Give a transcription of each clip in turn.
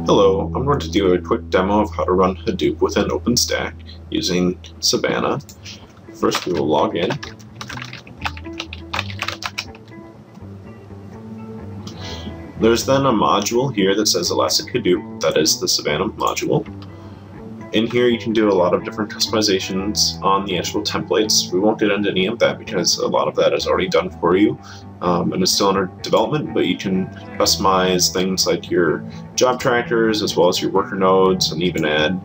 Hello, I'm going to do a quick demo of how to run Hadoop within OpenStack using Savanna. First we will log in. There's then a module here that says Elastic Hadoop, that is the Savanna module. In here you can do a lot of different customizations on the actual templates. We won't get into any of that because a lot of that is already done for you and it's still under development, but you can customize things like your job trackers as well as your worker nodes, and even add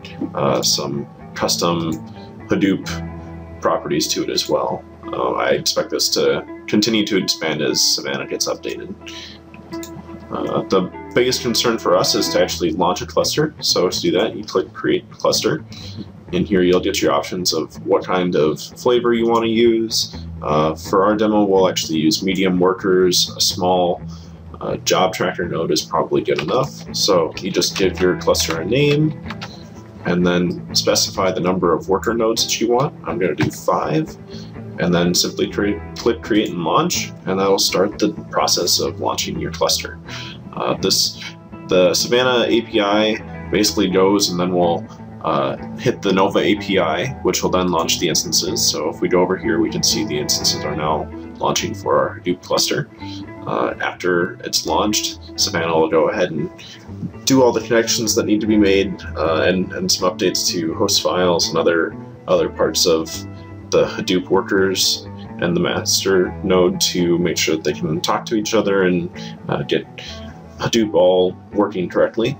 some custom Hadoop properties to it as well. I expect this to continue to expand as Savanna gets updated. The biggest concern for us is to actually launch a cluster. So to do that, you click Create Cluster. In here you'll get your options of what kind of flavor you want to use. For our demo, we'll actually use medium workers. A small job tracker node is probably good enough. So you just give your cluster a name and then specify the number of worker nodes that you want. I'm going to do 5. And then simply click Create and Launch, and that will start the process of launching your cluster. The Savanna API basically goes and then we'll hit the Nova API, which will then launch the instances. So if we go over here, we can see the instances are now launching for our Hadoop cluster. After it's launched, Savanna will go ahead and do all the connections that need to be made and some updates to host files and other parts of the Hadoop workers and the master node to make sure that they can talk to each other and get Hadoop all working correctly.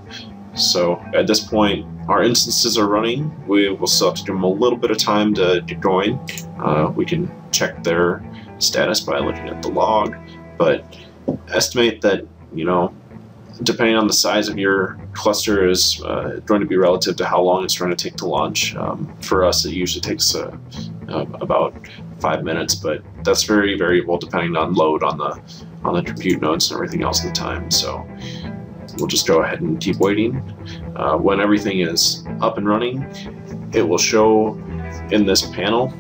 So at this point, our instances are running. We will still have to give them a little bit of time to get going. We can check their status by looking at the log, but estimate that, depending on the size of your cluster, is going to be relative to how long it's going to take to launch. For us, it usually takes about 5 minutes, but that's very variable depending on load on the compute nodes and everything else at the time. So we'll just go ahead and keep waiting. When everything is up and running, it will show in this panel.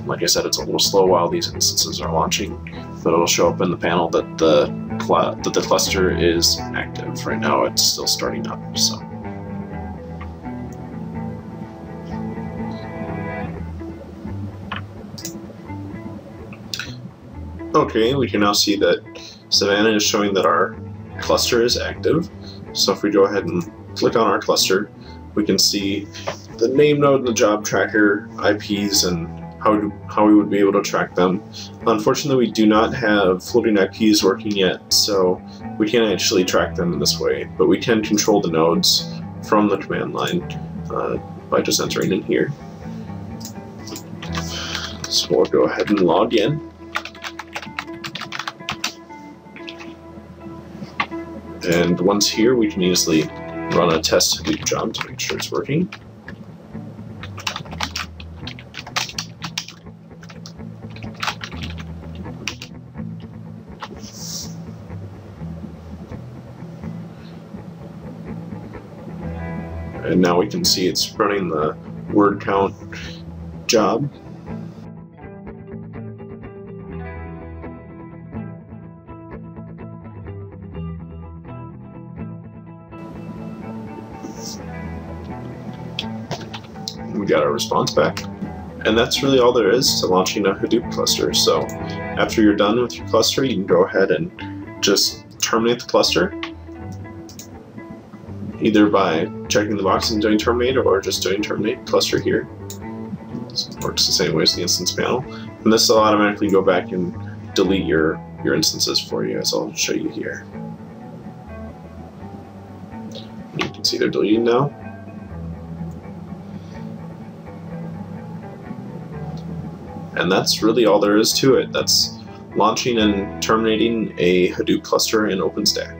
Like I said, it's a little slow while these instances are launching, but it'll show up in the panel that the cluster is active. Right now it's still starting up. So. Okay, we can now see that Savanna is showing that our cluster is active. So if we go ahead and click on our cluster, we can see the name node and the job tracker IPs and how we would be able to track them. Unfortunately, we do not have floating IPs working yet, so we can't actually track them in this way, but we can control the nodes from the command line by just entering in here. So we'll go ahead and log in. And once here, we can easily run a test Hadoop job to make sure it's working. And now we can see it's running the word count job. We got our response back. And that's really all there is to launching a Hadoop cluster. So after you're done with your cluster, you can go ahead and just terminate the cluster, either by checking the box and doing terminate, or just doing terminate cluster here. This works the same way as the instance panel. And this will automatically go back and delete your instances for you, as I'll show you here. You can see they're deleting now. And that's really all there is to it. That's launching and terminating a Hadoop cluster in OpenStack.